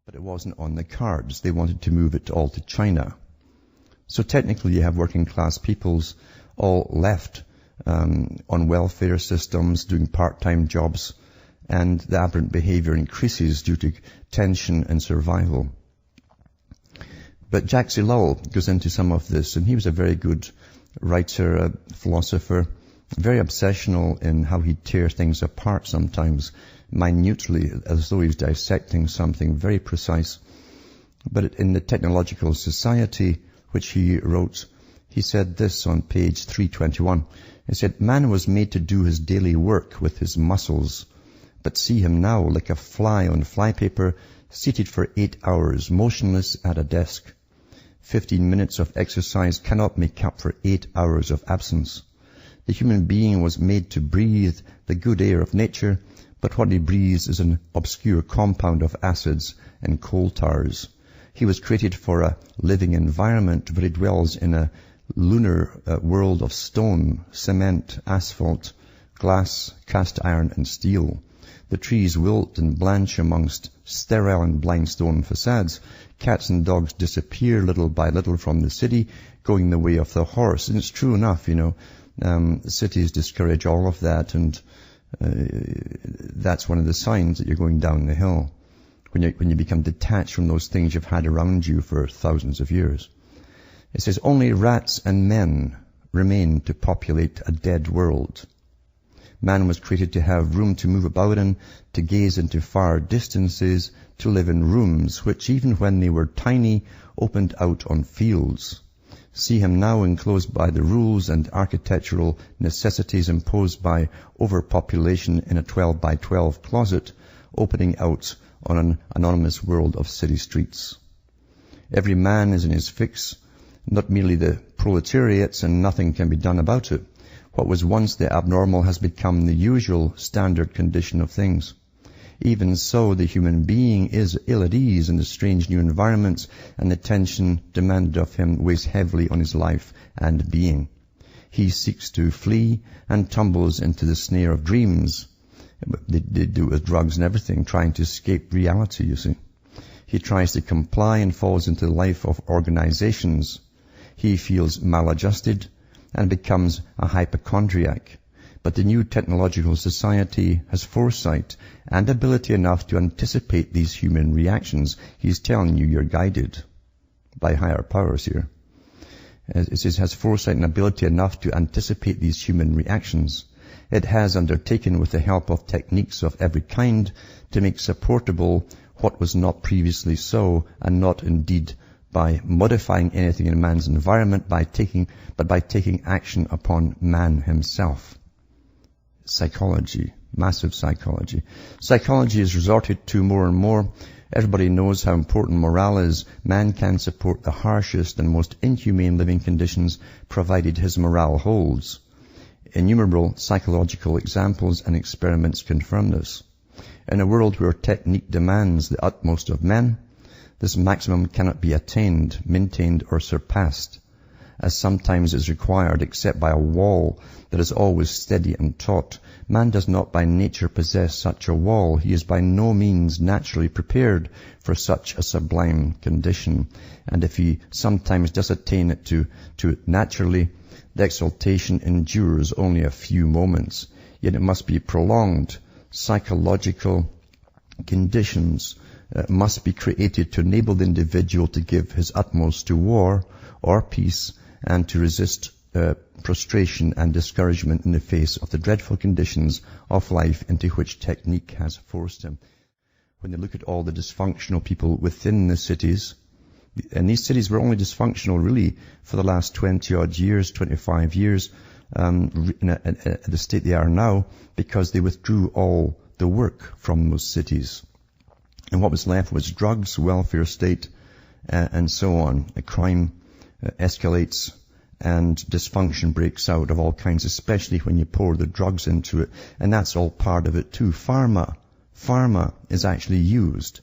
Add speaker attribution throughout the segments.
Speaker 1: but it wasn't on the cards. They wanted to move it all to China. So technically you have working class peoples all left on welfare systems, doing part-time jobs, and the aberrant behavior increases due to tension and survival. But Jacques Ellul goes into some of this, and he was a very good writer, a philosopher, very obsessional in how he'd tear things apart sometimes, minutely, as though he was dissecting something very precise. But in the Technological Society, which he wrote, he said this on page 321. He said, "Man was made to do his daily work with his muscles, but see him now like a fly on flypaper, seated for 8 hours, motionless at a desk. 15 minutes of exercise cannot make up for 8 hours of absence. The human being was made to breathe the good air of nature, but what he breathes is an obscure compound of acids and coal tars. He was created for a living environment, but he dwells in a lunar world of stone, cement, asphalt, glass, cast iron, and steel. The trees wilt and blanch amongst sterile and blind stone facades. Cats and dogs disappear little by little from the city, going the way of the horse." And it's true enough, cities discourage all of that, and that's one of the signs that you're going down the hill, when you become detached from those things you've had around you for thousands of years. It says, "Only rats and men remain to populate a dead world. Man was created to have room to move about in, to gaze into far distances, to live in rooms which, even when they were tiny, opened out on fields. See him now enclosed by the rules and architectural necessities imposed by overpopulation in a 12 by 12 closet, opening out on an anonymous world of city streets. Every man is in his fix, not merely the proletariats, and nothing can be done about it. What was once the abnormal has become the usual standard condition of things. Even so, the human being is ill at ease in the strange new environments, and the tension demanded of him weighs heavily on his life and being. He seeks to flee and tumbles into the snare of dreams. They do it with drugs and everything, trying to escape reality, you see. He tries to comply and falls into the life of organizations. He feels maladjusted and becomes a hypochondriac. But the new technological society has foresight and ability enough to anticipate these human reactions. He's telling you you're guided by higher powers here. It says has foresight and ability enough to anticipate these human reactions. It has undertaken, with the help of techniques of every kind, to make supportable what was not previously so, and not indeed by modifying anything in man's environment, but by taking action upon man himself. Psychology, massive psychology. Psychology is resorted to more and more. Everybody knows how important morale is. Man can support the harshest and most inhumane living conditions, provided his morale holds. Innumerable psychological examples and experiments confirm this. In a world where technique demands the utmost of men, this maximum cannot be attained, maintained, or surpassed, as sometimes is required, except by a wall that is always steady and taut. Man does not by nature possess such a wall. He is by no means naturally prepared for such a sublime condition. And if he sometimes does attain it to it naturally, the exaltation endures only a few moments. Yet it must be prolonged. Psychological conditions must be created to enable the individual to give his utmost to war or peace, and to resist prostration and discouragement in the face of the dreadful conditions of life into which technique has forced him. When they look at all the dysfunctional people within the cities, and these cities were only dysfunctional really for the last 20-odd years, 25 years, at the state they are now, because they withdrew all the work from those cities. And what was left was drugs, welfare state, and so on. Crime escalates and dysfunction breaks out of all kinds, especially when you pour the drugs into it. And that's all part of it too. Pharma is actually used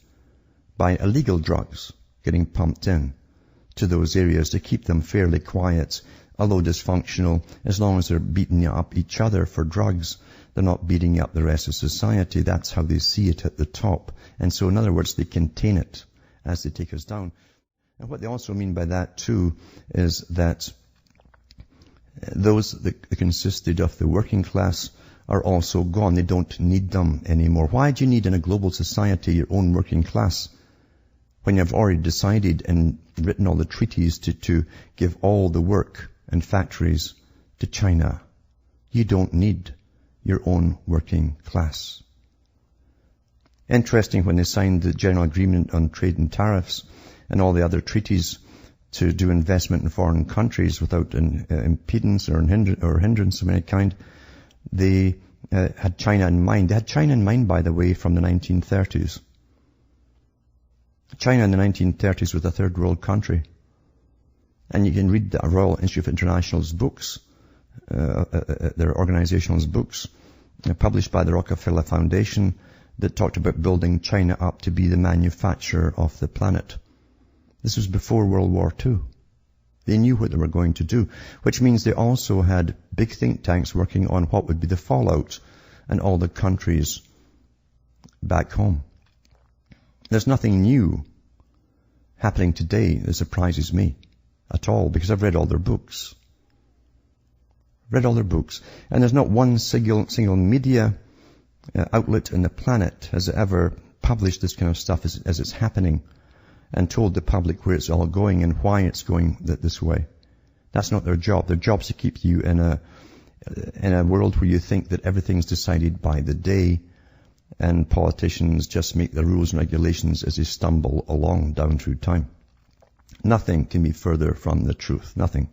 Speaker 1: by illegal drugs getting pumped in to those areas to keep them fairly quiet, although dysfunctional. As long as they're beating up each other for drugs, they're not beating up the rest of society. That's how they see it at the top. And so in other words, they contain it. as they take us down. And what they also mean by that too is that those that consisted of the working class are also gone. They don't need them anymore. Why do you need in a global society your own working class when you've already decided and written all the treaties to give all the work and factories to China? You don't need your own working class. Interesting, when they signed the General Agreement on Trade and Tariffs and all the other treaties to do investment in foreign countries without an impedance or hindrance of any kind, they had China in mind. They had China in mind, by the way, from the 1930s. China in the 1930s was a third world country. And you can read the Royal Institute of International's books, their organizational's books, published by the Rockefeller Foundation, that talked about building China up to be the manufacturer of the planet. This was before World War II. They knew what they were going to do, which means they also had big think tanks working on what would be the fallout in all the countries back home. There's nothing new happening today that surprises me at all, because I've read all their books. And there's not one single media outlet in the planet has ever published this kind of stuff as it's happening and told the public where it's all going and why it's going this way. That's not their job. Their job is to keep you in a world where you think that everything's decided by the day and politicians just make the rules and regulations as they stumble along down through time. Nothing can be further from the truth. Nothing.